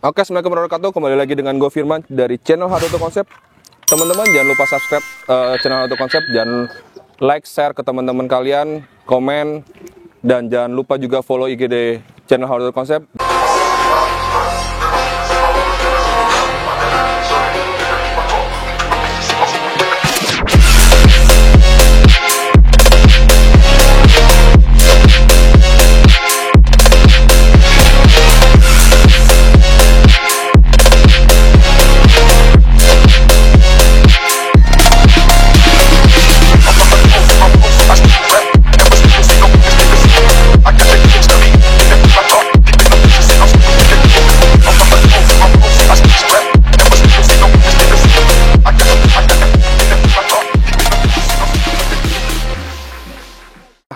Oke, Assalamualaikum warahmatullahi wabarakatuh. Kembali lagi dengan gue Firman dari channel Hard Auto Concept. Teman-teman jangan lupa subscribe channel Hard Auto Concept, jangan like, share ke teman-teman kalian, komen, dan jangan lupa juga follow IGD channel Hard Auto Concept.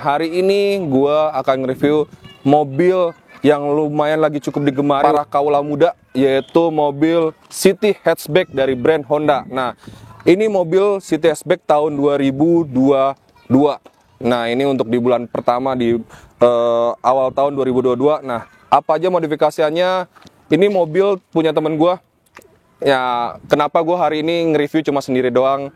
Hari ini gue akan review mobil yang lumayan lagi cukup digemari para kaula muda, yaitu mobil City Hatchback dari brand Honda. Nah, ini mobil City Hatchback tahun 2022. Nah, ini untuk di bulan pertama di awal tahun 2022. Nah, apa aja modifikasiannya? Ini mobil punya temen gue. Ya, kenapa gue hari ini nge-review cuma sendiri doang?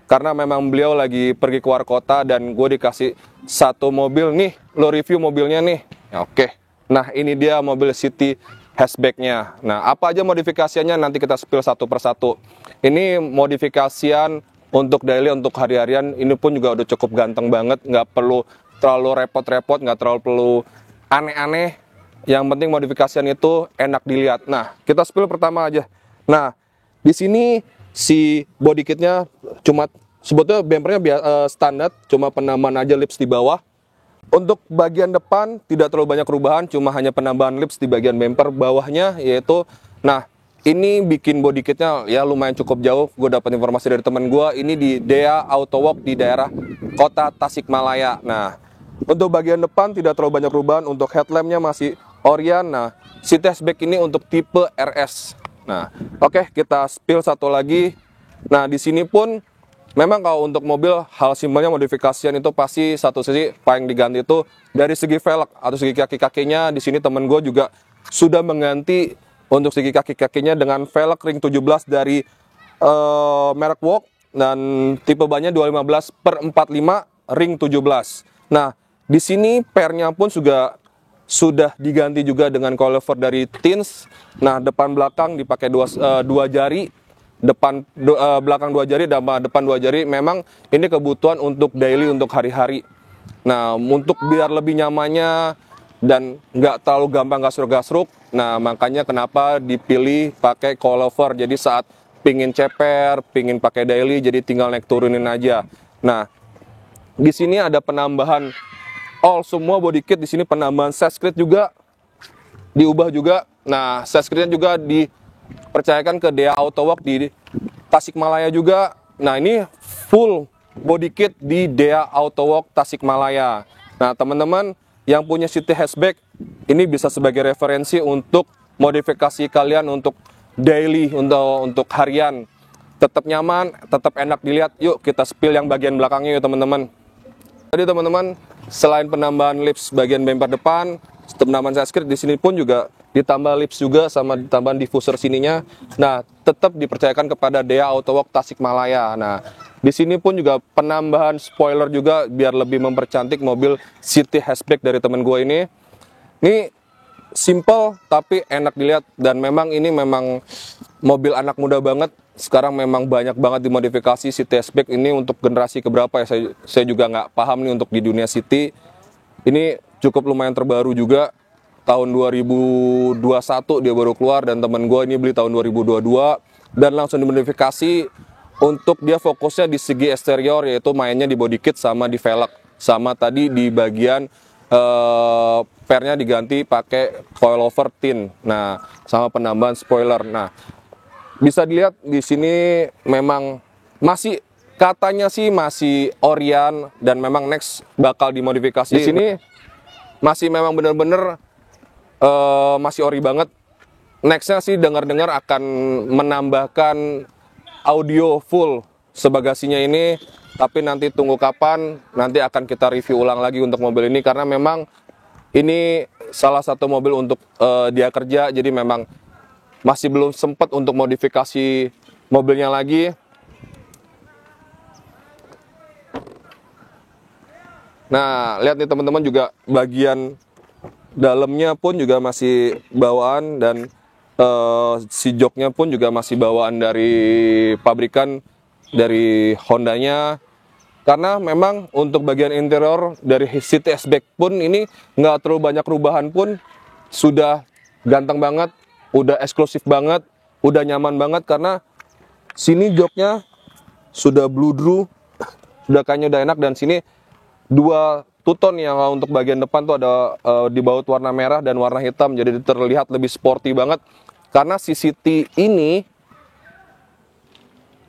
Karena memang beliau lagi pergi keluar kota dan gue dikasih satu mobil nih, lo review mobilnya nih. Ya, oke. Nah, ini dia mobil City Hatchback-nya. Nah, apa aja modifikasiannya nanti kita spill satu persatu. Ini modifikasian untuk daily, untuk hari-harian. Ini pun juga udah cukup ganteng banget, nggak perlu terlalu repot-repot, nggak terlalu perlu aneh-aneh. Yang penting modifikasian itu enak dilihat. Nah, kita spill pertama aja. Nah, di sini si body kitnya cuma sebetulnya bumpernya standar, cuma penambahan aja lips di bawah. Untuk bagian depan tidak terlalu banyak perubahan, cuma hanya penambahan lips di bagian bumper bawahnya, yaitu nah ini bikin body kitnya ya lumayan cukup jauh. Gue dapat informasi dari teman gue, ini di Dea Auto Walk di daerah kota Tasikmalaya. Nah, untuk bagian depan tidak terlalu banyak perubahan. Untuk headlampnya masih Orion. Nah, City Hatchback ini untuk tipe RS. Nah, oke, kita spill satu lagi. Nah, di sini pun memang kalau untuk mobil hal simpelnya modifikasian itu pasti satu sisi paling diganti itu dari segi velg atau segi kaki-kakinya. Di sini temen gue juga sudah mengganti untuk segi kaki-kakinya dengan velg ring 17 dari merek Walk dan tipe bannya 215/45 ring 17. Nah, di sini pernya pun juga sudah diganti juga dengan coilover dari Tins. Nah, depan belakang dipakai dua jari, belakang dua jari, depan dua jari. Memang ini kebutuhan untuk daily, untuk hari-hari. Nah, untuk biar lebih nyamannya dan nggak terlalu gampang gasruk-gasruk, nah makanya kenapa dipilih pakai coilover. Jadi saat pingin ceper, pingin pakai daily, jadi tinggal naik turunin aja. Nah, di sini ada penambahan semua body kit. Di sini penambahan seskrit juga diubah juga. Nah, seskritnya juga dipercayakan ke Dea Auto Walk di Tasikmalaya juga. Nah, ini full body kit di Dea Auto Walk Tasikmalaya. Nah, teman-teman yang punya City Hatchback ini bisa sebagai referensi untuk modifikasi kalian untuk daily, untuk harian. Tetap nyaman, tetap enak dilihat. Yuk kita spill yang bagian belakangnya yuk teman-teman. Jadi teman-teman, selain penambahan lips bagian bumper depan, penambahan seskrit, di sini pun juga ditambah lips juga sama ditambahan diffuser sininya. Nah, tetap dipercayakan kepada Dea Auto Walk Tasikmalaya. Nah, di sini pun juga penambahan spoiler juga biar lebih mempercantik mobil City Hatchback dari temen gue ini. Ini simple tapi enak dilihat dan memang ini memang mobil anak muda banget. Sekarang memang banyak banget dimodifikasi City Hatchback ini untuk generasi keberapa ya, saya juga nggak paham nih untuk di dunia City. Ini cukup lumayan terbaru juga, tahun 2021 dia baru keluar dan temen gue ini beli tahun 2022 dan langsung dimodifikasi untuk dia fokusnya di segi eksterior, yaitu mainnya di body kit sama di velg, sama tadi di bagian pernya diganti pakai coilover tin. Nah, sama penambahan spoiler. Nah, bisa dilihat di sini memang masih katanya sih masih Orion dan memang next bakal dimodifikasi. Di sini masih memang bener-bener masih ori banget. Nextnya sih dengar-dengar akan menambahkan audio full sebagasinya ini, tapi nanti tunggu kapan, nanti akan kita review ulang lagi untuk mobil ini karena memang ini salah satu mobil untuk dia kerja, jadi memang masih belum sempat untuk modifikasi mobilnya lagi. Nah, lihat nih teman-teman, juga bagian dalamnya pun juga masih bawaan, dan si joknya pun juga masih bawaan dari pabrikan dari Hondanya. Karena memang untuk bagian interior dari City Hatchback pun ini nggak terlalu banyak perubahan pun, sudah ganteng banget, udah eksklusif banget, udah nyaman banget. Karena sini joknya sudah bludru, sudah kayaknya udah enak, dan sini dua two-tone yang untuk bagian depan tuh ada di baut warna merah dan warna hitam, jadi terlihat lebih sporty banget. Karena si City ini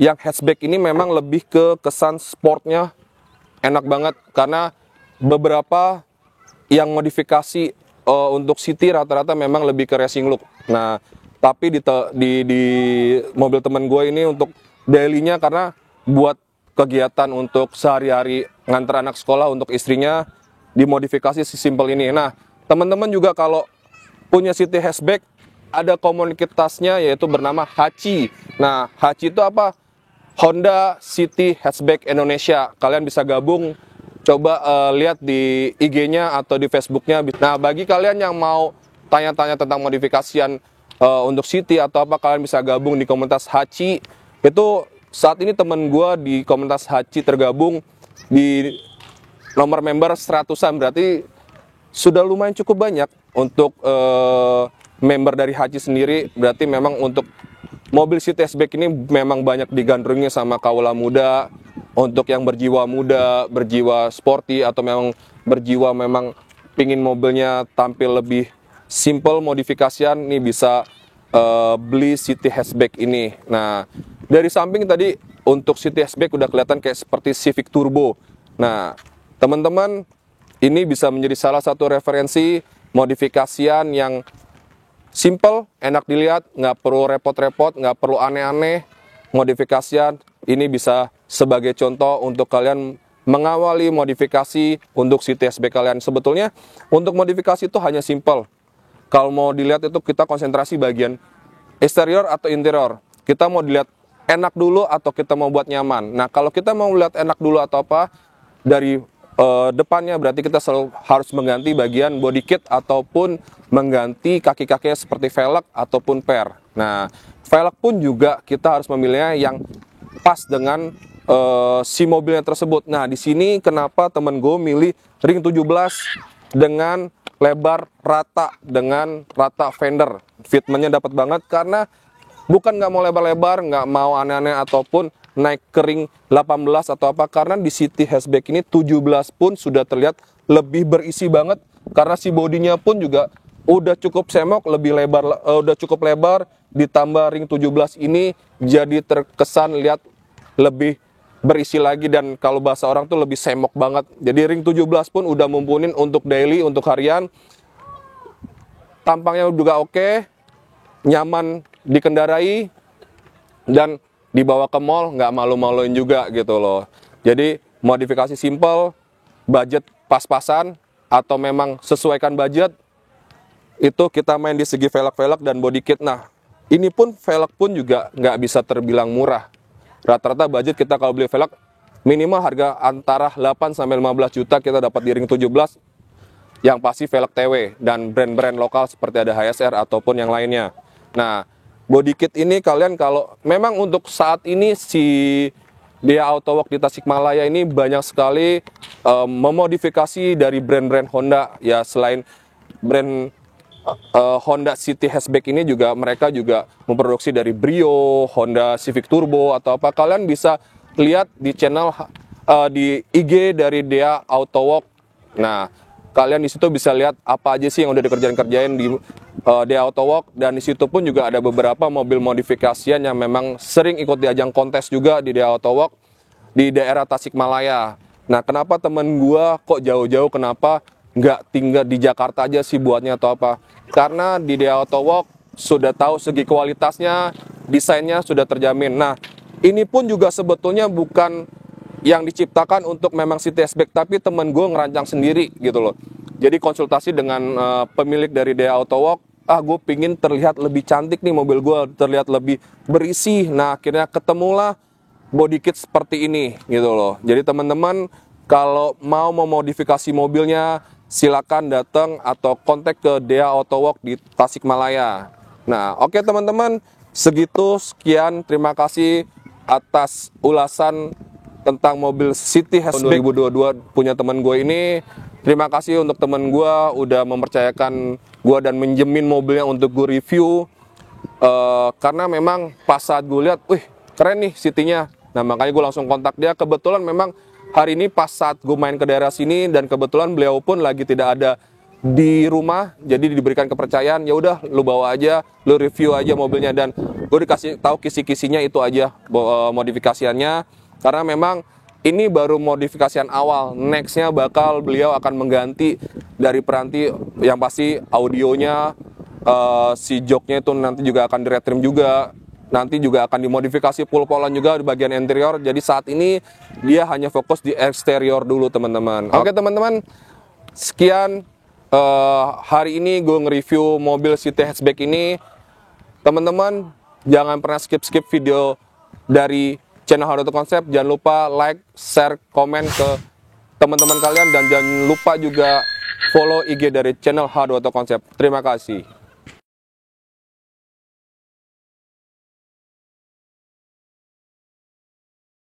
yang hatchback ini memang lebih ke kesan sportnya enak banget, karena beberapa yang modifikasi untuk City rata-rata memang lebih ke racing look. Nah, tapi di mobil teman gue ini untuk daily-nya, karena buat kegiatan untuk sehari-hari nganter anak sekolah untuk istrinya, dimodifikasi simple ini. Nah, teman-teman juga kalau punya City Hatchback, ada komunitasnya yaitu bernama HACI. Nah, HACI itu apa? Honda City Hatchback Indonesia. Kalian bisa gabung, coba lihat di IG-nya atau di Facebook-nya. Nah, bagi kalian yang mau tanya-tanya tentang modifikasian untuk City atau apa, kalian bisa gabung di komunitas HACI. Itu saat ini temen gue di komunitas HACI tergabung di nomor member 100-an, berarti sudah lumayan cukup banyak untuk member dari HACI sendiri. Berarti memang untuk mobil City Hatchback ini memang banyak digandrungi sama kaula muda, untuk yang berjiwa muda, berjiwa sporty, atau memang berjiwa memang pingin mobilnya tampil lebih simple modifikasian, nih bisa beli City Hatchback ini. Nah, dari samping tadi untuk City Hatchback udah kelihatan kayak seperti Civic Turbo. Nah, teman-teman, ini bisa menjadi salah satu referensi modifikasian yang simple, enak dilihat, nggak perlu repot-repot, nggak perlu aneh-aneh. Modifikasian ini bisa sebagai contoh untuk kalian mengawali modifikasi untuk City Hatchback kalian. Sebetulnya untuk modifikasi itu hanya simple. Kalau mau dilihat itu kita konsentrasi bagian eksterior atau interior. Kita mau dilihat enak dulu atau kita mau buat nyaman. Nah, kalau kita mau lihat enak dulu atau apa, dari depannya berarti kita selalu harus mengganti bagian body kit ataupun mengganti kaki-kakinya seperti velg ataupun per. Nah, velg pun juga kita harus memilihnya yang pas dengan si mobilnya tersebut. Nah, di sini kenapa temen gue milih ring 17 dengan lebar rata, dengan rata fender. Fitmentnya dapat banget, karena bukan nggak mau lebar-lebar, nggak mau aneh-aneh ataupun naik ke ring 18 atau apa, karena di City Hatchback ini 17 pun sudah terlihat lebih berisi banget, karena si bodinya pun juga udah cukup semok, lebih lebar, udah cukup lebar, ditambah ring 17 ini jadi terkesan lihat lebih berisi lagi, dan kalau bahasa orang tuh lebih semok banget. Jadi ring 17 pun udah mumpunin untuk daily, untuk harian. Tampangnya juga oke, nyaman dikendarai, dan dibawa ke mall nggak malu-maluin juga gitu loh. Jadi modifikasi simple, budget pas-pasan, atau memang sesuaikan budget, itu kita main di segi velg-velg dan body kit. Nah, ini pun velg pun juga nggak bisa terbilang murah. Rata-rata budget kita kalau beli velg minimal harga antara 8-15 juta kita dapat di ring 17, yang pasti velg TW dan brand-brand lokal seperti ada HSR ataupun yang lainnya. Nah, body kit ini kalian kalau memang untuk saat ini si Dea Autowork di Tasikmalaya ini banyak sekali memodifikasi dari brand-brand Honda. Ya, selain brand Honda City Hatchback ini juga mereka juga memproduksi dari Brio, Honda Civic Turbo atau apa. Kalian bisa lihat di channel di IG dari Dea Autowork. Nah, kalian di situ bisa lihat apa aja sih yang udah dikerjain di Dea Autowork, dan di situ pun juga ada beberapa mobil modifikasian yang memang sering ikut di ajang kontes juga di Dea Autowork di daerah Tasikmalaya. Nah, kenapa temen gua kok jauh-jauh, kenapa nggak tinggal di Jakarta aja sih buatnya atau apa? Karena di Dea Autowork sudah tahu segi kualitasnya, desainnya sudah terjamin. Nah, ini pun juga sebetulnya bukan yang diciptakan untuk memang City Hatchback, tapi temen gue ngerancang sendiri gitu loh. Jadi konsultasi dengan pemilik dari Dea Autowork, gue pingin terlihat lebih cantik nih, mobil gue terlihat lebih berisi. Nah, akhirnya ketemulah body kit seperti ini gitu loh. Jadi teman-teman kalau mau memodifikasi mobilnya, silakan datang atau kontak ke Dea Auto Work di Tasikmalaya. Nah, oke teman-teman, sekian. Terima kasih atas ulasan tentang mobil City Hatchback 2022 punya teman gue ini. Terima kasih untuk teman gue udah mempercayakan gue dan menjemin mobilnya untuk gue review. Karena memang pas saat gue lihat, wih keren nih City-nya. Nah makanya gue langsung kontak dia. Kebetulan memang hari ini pas saat gue main ke daerah sini dan kebetulan beliau pun lagi tidak ada di rumah, jadi diberikan kepercayaan, ya udah lu bawa aja, lu review aja mobilnya, dan gue dikasih tahu kisi-kisinya itu aja modifikasiannya. Karena memang ini baru modifikasian awal, nextnya bakal beliau akan mengganti dari peranti yang pasti audionya, si joknya itu nanti juga akan di-retrim juga, nanti juga akan dimodifikasi full polan juga di bagian interior. Jadi saat ini dia hanya fokus di eksterior dulu teman-teman. Oke teman-teman, sekian hari ini gue nge-review mobil City Hatchback ini. Teman-teman jangan pernah skip video dari channel Hard Auto Concept. Jangan lupa like, share, komen ke teman-teman kalian, dan jangan lupa juga follow IG dari channel Hard Auto Concept. Terima kasih.